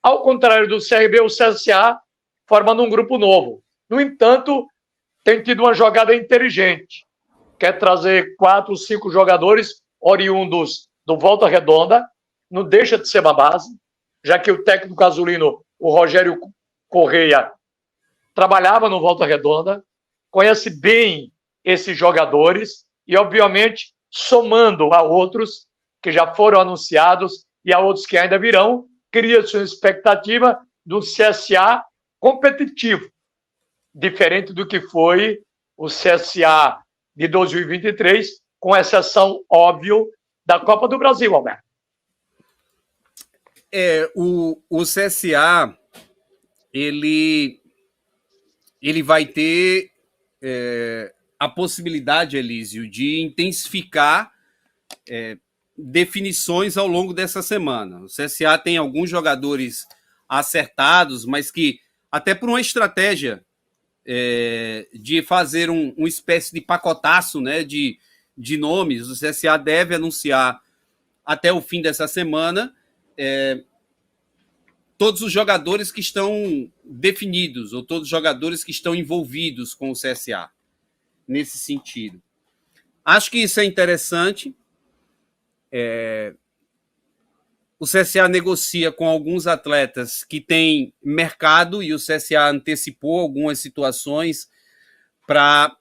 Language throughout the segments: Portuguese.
Ao contrário do CRB, o CSA formando um grupo novo. No entanto, tem tido uma jogada inteligente. Quer trazer 4, 5 jogadores oriundos do Volta Redonda, não deixa de ser uma base, já que o técnico azulino, o Rogério Correia, trabalhava no Volta Redonda, conhece bem esses jogadores e, obviamente, somando a outros que já foram anunciados e a outros que ainda virão, cria-se uma expectativa do CSA competitivo, diferente do que foi o CSA de 2023, com exceção, óbvio, da Copa do Brasil, Alberto. O CSA, ele vai ter a possibilidade, Elísio, de intensificar definições ao longo dessa semana. O CSA tem alguns jogadores acertados, mas que, até por uma estratégia de fazer uma espécie de pacotaço, né, de nomes, o CSA deve anunciar até o fim dessa semana todos os jogadores que estão definidos, ou todos os jogadores que estão envolvidos com o CSA, nesse sentido. Acho que isso é interessante. O CSA negocia com alguns atletas que têm mercado, e o CSA antecipou algumas situações para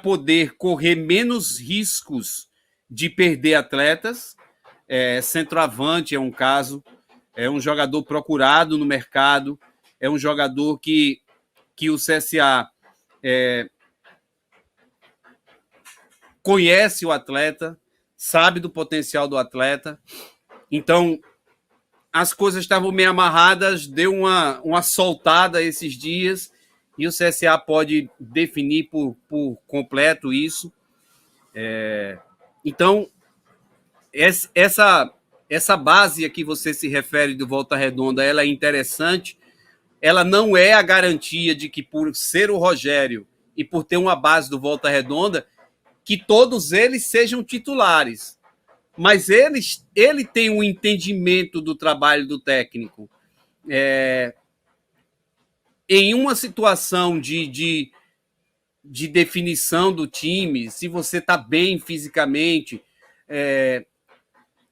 poder correr menos riscos de perder atletas. Centroavante é um caso, é um jogador procurado no mercado, é um jogador que o CSA conhece o atleta, sabe do potencial do atleta. Então, as coisas estavam meio amarradas, deu uma soltada esses dias, e o CSA pode definir por completo isso. Então, essa base a que você se refere do Volta Redonda, ela é interessante. Ela não é a garantia de que, por ser o Rogério e por ter uma base do Volta Redonda, que todos eles sejam titulares. Mas ele tem um entendimento do trabalho do técnico. Em uma situação de definição do time, se você está bem fisicamente,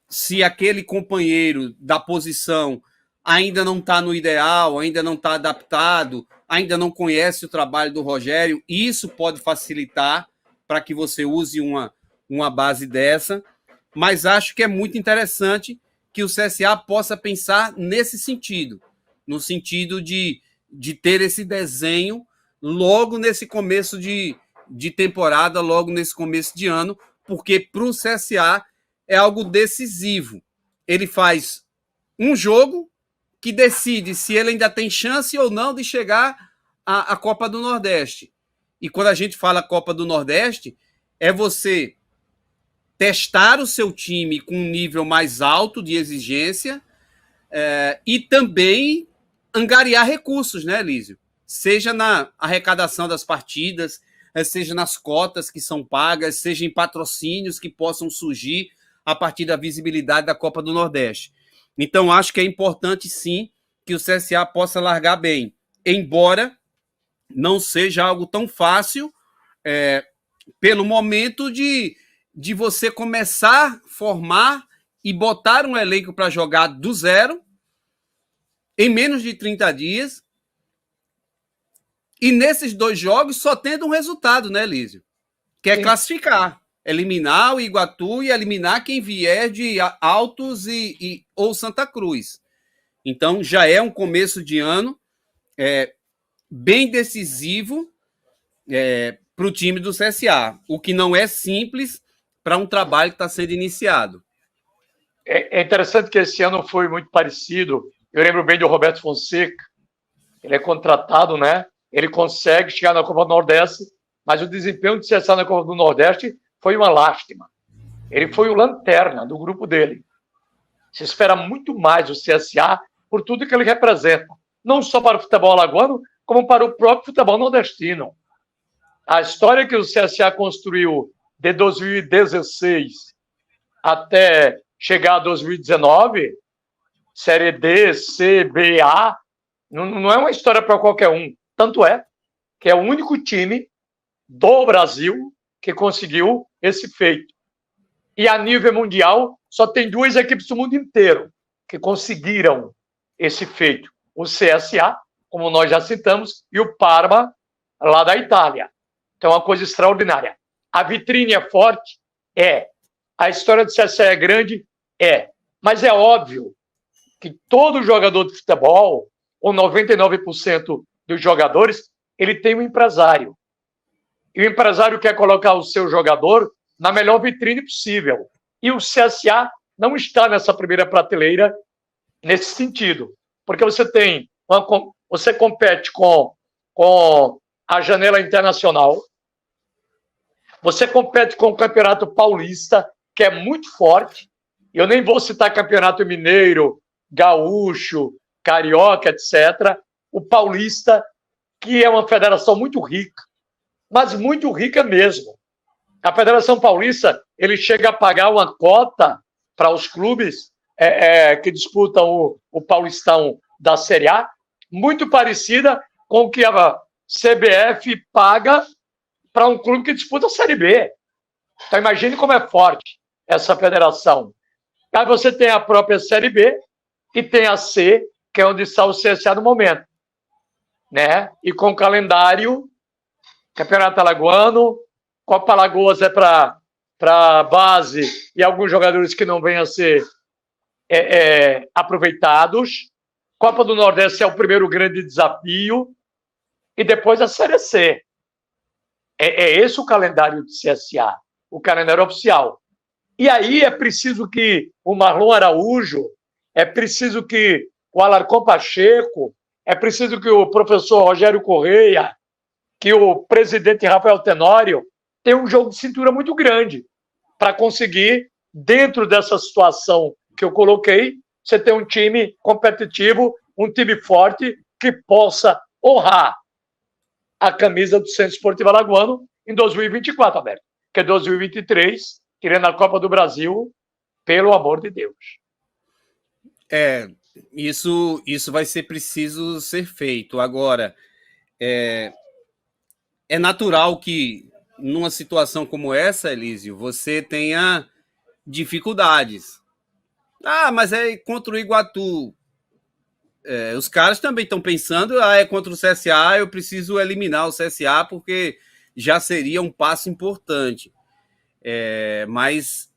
se aquele companheiro da posição ainda não está no ideal, ainda não está adaptado, ainda não conhece o trabalho do Rogério, isso pode facilitar para que você use uma base dessa. Mas acho que é muito interessante que o CSA possa pensar nesse sentido, no sentido de ter esse desenho logo nesse começo de temporada, logo nesse começo de ano, porque para o CSA é algo decisivo. Ele faz um jogo que decide se ele ainda tem chance ou não de chegar à Copa do Nordeste. E quando a gente fala Copa do Nordeste, é você testar o seu time com um nível mais alto de exigência e também angariar recursos, né, Elísio? Seja na arrecadação das partidas, seja nas cotas que são pagas, seja em patrocínios que possam surgir a partir da visibilidade da Copa do Nordeste. Então, acho que é importante, sim, que o CSA possa largar bem, embora não seja algo tão fácil pelo momento de você começar a formar e botar um elenco para jogar do zero em menos de 30 dias, e nesses 2 jogos só tendo um resultado, né, Lísio? Que é classificar, eliminar o Iguatu e eliminar quem vier de Altos ou Santa Cruz. Então já é um começo de ano bem decisivo para o time do CSA, o que não é simples para um trabalho que está sendo iniciado. É interessante que esse ano foi muito parecido. Eu lembro bem do Roberto Fonseca. Ele é contratado, né? Ele consegue chegar na Copa do Nordeste, mas o desempenho do CSA na Copa do Nordeste foi uma lástima. Ele foi o lanterna do grupo dele. Se espera muito mais do CSA por tudo que ele representa, não só para o futebol alagoano, como para o próprio futebol nordestino. A história que o CSA construiu de 2016 até chegar a 2019 Série D, C, B, A, não é uma história para qualquer um. Tanto é que é o único time do Brasil que conseguiu esse feito. E a nível mundial, só tem 2 equipes do mundo inteiro que conseguiram esse feito. O CSA, como nós já citamos, e o Parma, lá da Itália. Então, é uma coisa extraordinária. A vitrine é forte? É. A história do CSA é grande? É. Mas é óbvio que todo jogador de futebol, ou 99% dos jogadores, ele tem um empresário. E o empresário quer colocar o seu jogador na melhor vitrine possível. E o CSA não está nessa primeira prateleira nesse sentido. Porque você compete com a janela internacional, você compete com o Campeonato Paulista, que é muito forte. Eu nem vou citar Campeonato Mineiro, Gaúcho, Carioca, etc. O Paulista, que é uma federação muito rica, mas muito rica mesmo. A Federação Paulista, ele chega a pagar uma cota para os clubes que disputam o Paulistão da Série A, muito parecida com o que a CBF paga para um clube que disputa a Série B. Então, imagine como é forte essa federação. Aí você tem a própria Série B e tem a C, que é onde está o CSA no momento. Né? E com o calendário, Campeonato Alagoano, Copa Alagoas é para base e alguns jogadores que não venham a ser aproveitados. Copa do Nordeste é o primeiro grande desafio. E depois a Série C. É esse o calendário do CSA, o calendário oficial. E aí é preciso que o Marlon Araújo, é preciso que o Alarcón Pacheco, é preciso que o professor Rogério Correia, que o presidente Rafael Tenório tenham um jogo de cintura muito grande para conseguir, dentro dessa situação que eu coloquei, você ter um time competitivo, um time forte que possa honrar a camisa do Centro Esportivo Alagoano em 2024, Alberto. Porque 2023, querendo a Copa do Brasil, pelo amor de Deus. Isso vai ser preciso ser feito. Agora, é natural que, numa situação como essa, Elísio, você tenha dificuldades. Mas é contra o Iguatu. Os caras também estão pensando, é contra o CSA, eu preciso eliminar o CSA, porque já seria um passo importante. Mas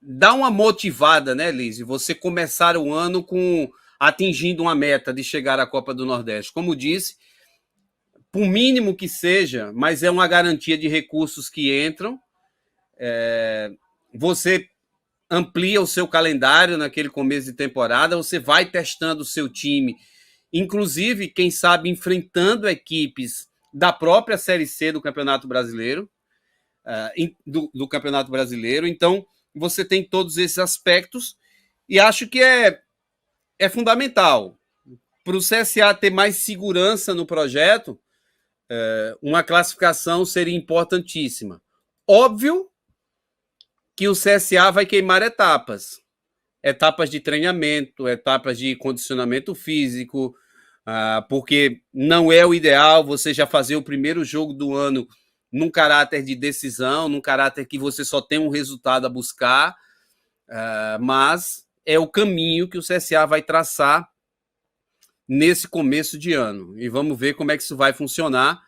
dá uma motivada, né, Lísio? Você começar o ano atingindo uma meta de chegar à Copa do Nordeste. Como disse, por mínimo que seja, mas é uma garantia de recursos que entram. Você amplia o seu calendário naquele começo de temporada, você vai testando o seu time, inclusive, quem sabe, enfrentando equipes da própria Série C do Campeonato Brasileiro, do Campeonato Brasileiro. Então, você tem todos esses aspectos e acho que é fundamental. Para o CSA ter mais segurança no projeto, uma classificação seria importantíssima. Óbvio que o CSA vai queimar etapas de treinamento, etapas de condicionamento físico, porque não é o ideal você já fazer o primeiro jogo do ano num caráter de decisão, num caráter que você só tem um resultado a buscar, mas é o caminho que o CSA vai traçar nesse começo de ano. E vamos ver como é que isso vai funcionar,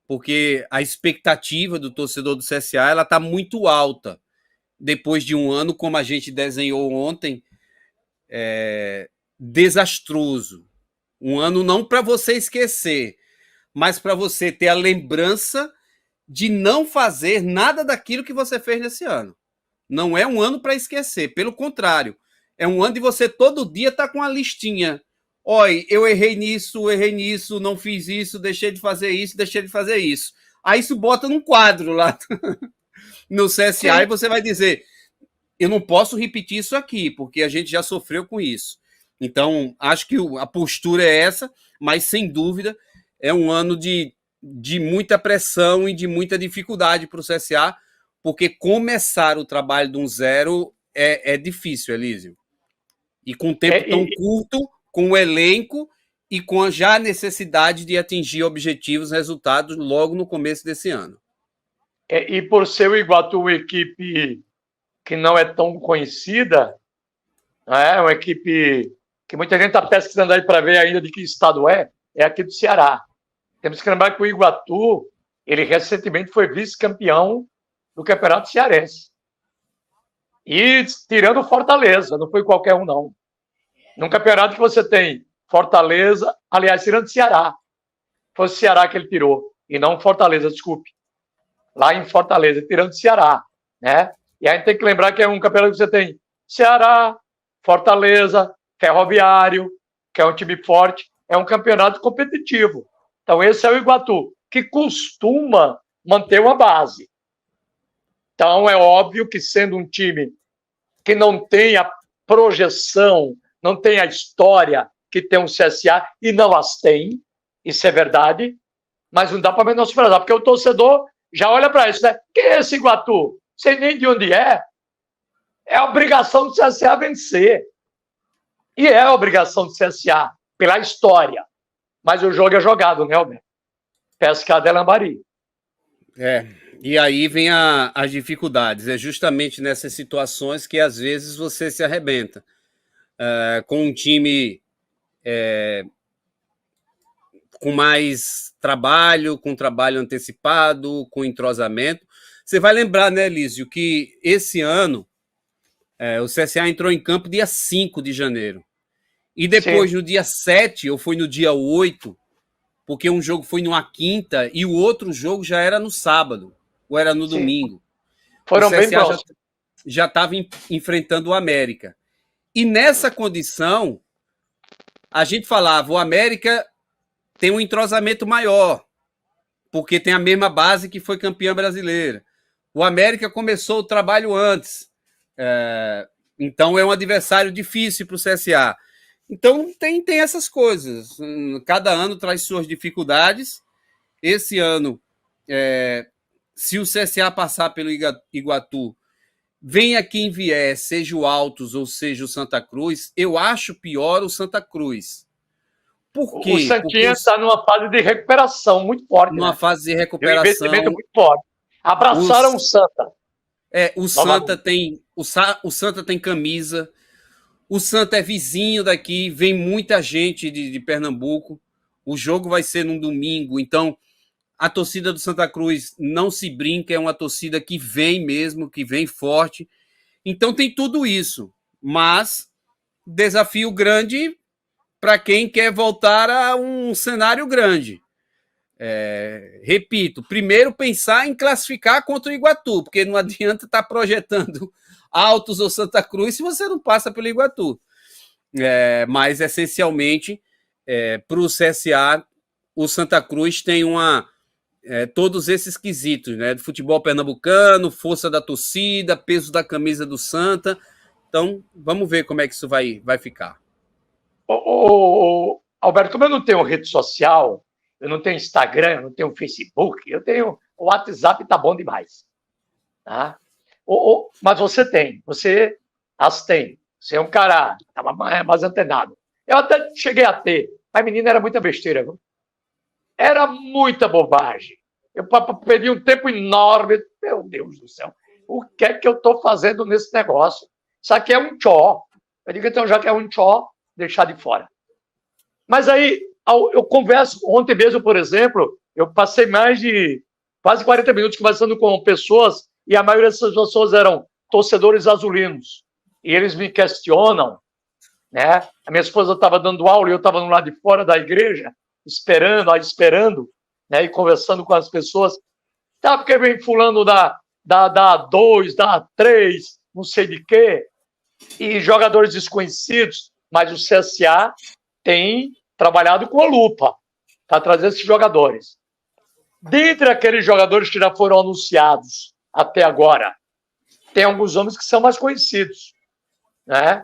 porque a expectativa do torcedor do CSA ela está muito alta. Depois de um ano, como a gente desenhou ontem, desastroso. Um ano não para você esquecer, mas para você ter a lembrança de não fazer nada daquilo que você fez nesse ano. Não é um ano para esquecer, pelo contrário. É um ano de você todo dia estar com a listinha. Olha, eu errei nisso, não fiz isso, deixei de fazer isso. Aí isso bota num quadro lá no CSA. Sim. E você vai dizer, eu não posso repetir isso aqui, porque a gente já sofreu com isso. Então, acho que a postura é essa, mas sem dúvida é um ano de muita pressão e de muita dificuldade para o CSA, porque começar o trabalho de um zero é difícil, Elísio. E com um tempo tão curto, com o elenco e com a já necessidade de atingir objetivos, resultados logo no começo desse ano. E por ser o Iguatu uma equipe que não é tão conhecida, é uma equipe que muita gente está pesquisando aí para ver ainda de que estado é aqui do Ceará. Temos que lembrar que o Iguatu, ele recentemente foi vice-campeão do Campeonato Cearense. E tirando Fortaleza, não foi qualquer um, não. Num campeonato que você tem Fortaleza, aliás, tirando Ceará. Foi o Ceará que ele tirou, e não Fortaleza, desculpe. Lá em Fortaleza, tirando Ceará, né? E a gente tem que lembrar que é um campeonato que você tem Ceará, Fortaleza, Ferroviário, que é um time forte, é um campeonato competitivo. Então, esse é o Iguatu, que costuma manter uma base. Então, é óbvio que, sendo um time que não tem a projeção, não tem a história que tem um CSA, e não as tem, isso é verdade, mas não dá para menosprezar, porque o torcedor já olha para isso, né? Quem é esse Iguatu? Sei nem de onde é. É a obrigação do CSA vencer. E é a obrigação do CSA, pela história. Mas o jogo é jogado, né, Alberto? Pesca de Lambari. E aí vem as dificuldades. É justamente nessas situações que, às vezes, você se arrebenta. Com um time com mais trabalho, com trabalho antecipado, com entrosamento. Você vai lembrar, né, Lísio, que esse ano o CSA entrou em campo dia 5 de janeiro. E depois, no dia 7, ou foi no dia 8, porque um jogo foi numa quinta e o outro jogo já era no sábado, ou era no domingo. Foram bem próximos. Já estava enfrentando o América. E nessa condição, a gente falava, o América tem um entrosamento maior, porque tem a mesma base que foi campeã brasileira. O América começou o trabalho antes. Então é um adversário difícil para o CSA. Então tem essas coisas. Cada ano traz suas dificuldades. Esse ano, se o CSA passar pelo Iguatu, venha quem vier, seja o Altos ou seja o Santa Cruz, eu acho pior o Santa Cruz. Por quê? O Santinha está numa fase de recuperação muito forte. Numa fase de recuperação. Um investimento muito forte. Abraçaram o Santa. O Santa tem camisa. O Santa é vizinho daqui, vem muita gente de Pernambuco. O jogo vai ser num domingo, então a torcida do Santa Cruz não se brinca, é uma torcida que vem mesmo, que vem forte. Então tem tudo isso, mas desafio grande para quem quer voltar a um cenário grande. Repito, primeiro pensar em classificar contra o Iguatu, porque não adianta estar projetando Altos ou Santa Cruz se você não passa pelo Iguatu. Mas, essencialmente, para o CSA, o Santa Cruz tem todos esses quesitos, né? Do futebol pernambucano, força da torcida, peso da camisa do Santa. Então, vamos ver como é que isso vai ficar. Alberto, como eu não tenho rede social, eu não tenho Instagram, eu não tenho Facebook, eu tenho o WhatsApp, tá bom demais. Tá? Mas você tem, você as tem. Você é um cara mais antenado. Eu até cheguei a ter, mas menina era muita besteira. Viu? Era muita bobagem. Eu perdi um tempo enorme. Meu Deus do céu. O que é que eu estou fazendo nesse negócio? Isso aqui é um tchó. Eu digo, então, já que é um tchó, deixar de fora. Mas aí, eu converso, ontem mesmo, por exemplo, eu passei mais de quase 40 minutos conversando com pessoas, e a maioria dessas pessoas eram torcedores azulinos. E eles me questionam, né? A minha esposa estava dando aula e eu estava no lado de fora da igreja, esperando, né? E conversando com as pessoas. Tá, porque vem fulano da 2, da 3, não sei de quê, e jogadores desconhecidos, mas o CSA tem trabalhado com a lupa para trazer esses jogadores. Dentre aqueles jogadores que já foram anunciados até agora, tem alguns nomes que são mais conhecidos, né?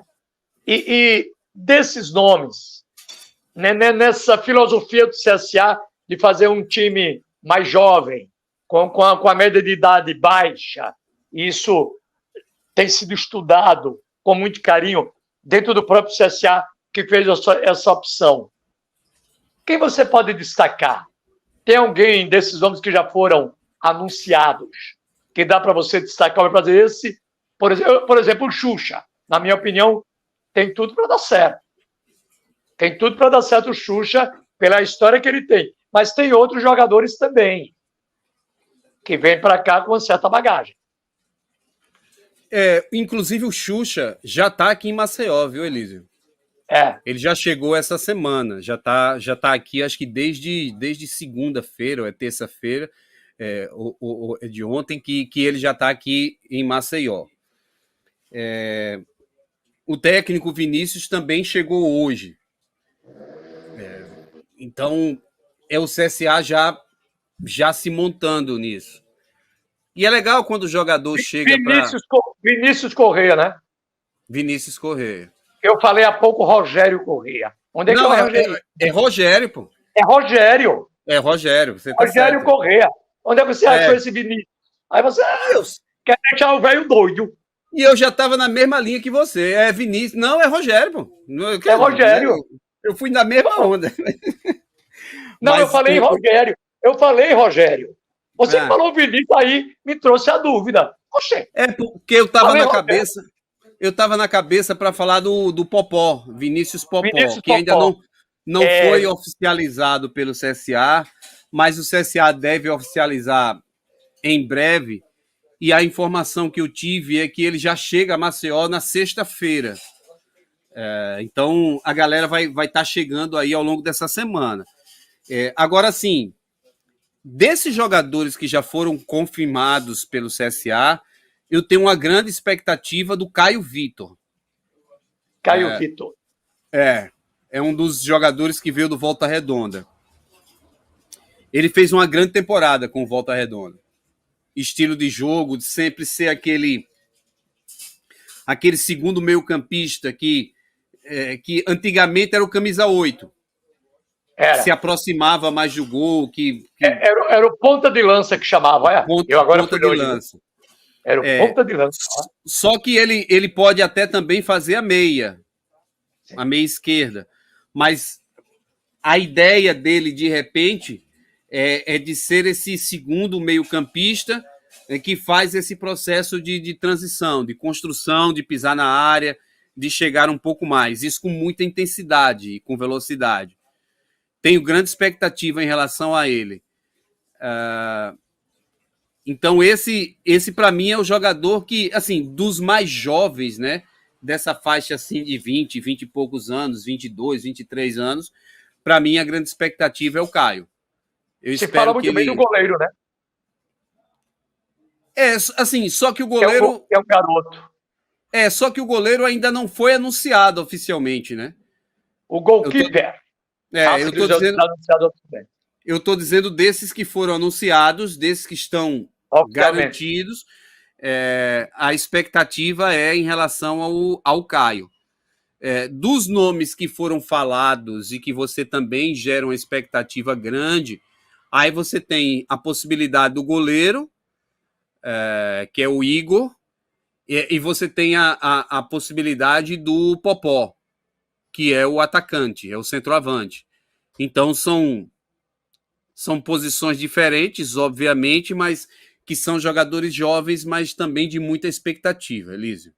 E desses nomes, né, nessa filosofia do CSA de fazer um time mais jovem, com a média de idade baixa, isso tem sido estudado com muito carinho dentro do próprio CSA que fez essa opção. Quem você pode destacar? Tem alguém desses homens que já foram anunciados que dá para você destacar para dizer esse, por exemplo, o Xuxa, na minha opinião, tem tudo para dar certo. Tem tudo para dar certo o Xuxa pela história que ele tem. Mas tem outros jogadores também que vêm para cá com uma certa bagagem. Inclusive o Xuxa já está aqui em Maceió, viu, Elísio? Ele já chegou essa semana, já tá aqui, acho que desde segunda-feira, ou é terça-feira, de ontem, que ele já está aqui em Maceió. O técnico Vinícius também chegou hoje. Então, é o CSA já se montando nisso. E é legal quando o jogador chega para... Vinícius Corrêa, né? Vinícius Corrêa. Eu falei há pouco Rogério Corrêa. Onde é que é o Rogério? É Rogério, pô. É Rogério. É Rogério, você tá Rogério certo. Corrêa. Onde é que você achou esse Vinícius? Aí você quer deixar o velho doido. E eu já estava na mesma linha que você. É Vinícius. Não, é Rogério, pô. É Rogério. Eu fui na mesma onda. Não, mas eu falei Rogério. Eu falei Rogério. Você falou Vinícius, aí me trouxe a dúvida. Oxê. É porque eu estava na cabeça. Eu estava na cabeça para falar do Popó, Vinícius Popó, que ainda não foi oficializado pelo CSA, mas o CSA deve oficializar em breve. E a informação que eu tive é que ele já chega a Maceió na sexta-feira. Então, a galera vai estar chegando aí ao longo dessa semana. Agora, sim, desses jogadores que já foram confirmados pelo CSA, eu tenho uma grande expectativa do Caio Vitor. Caio Vitor. É um dos jogadores que veio do Volta Redonda. Ele fez uma grande temporada com o Volta Redonda. Estilo de jogo, de sempre ser aquele segundo meio-campista que antigamente era o camisa 8. Se aproximava mais do gol. Era o ponta de lança que chamava. Ponta de lança. Era o ponta de lança. Só que ele pode até também fazer a meia esquerda. Mas a ideia dele, de repente, é de ser esse segundo meio-campista que faz esse processo de transição, de construção, de pisar na área, de chegar um pouco mais. Isso com muita intensidade e com velocidade. Tenho grande expectativa em relação a ele. Então, esse para mim é o jogador que, assim, dos mais jovens, né? Dessa faixa assim de 20 e poucos anos, 22, 23 anos, para mim a grande expectativa é o Caio. Você fala muito bem do goleiro, né? Assim, só que o goleiro... É um garoto. Só que o goleiro ainda não foi anunciado oficialmente, né? O goalkeeper. Eu tô dizendo desses que foram anunciados, desses que estão garantidos, a expectativa é em relação ao Caio. Dos nomes que foram falados e que você também gera uma expectativa grande, aí você tem a possibilidade do goleiro, que é o Igor, e você tem a possibilidade do Popó, que é o atacante, é o centroavante. Então são posições diferentes, obviamente, mas que são jogadores jovens, mas também de muita expectativa, Elísio.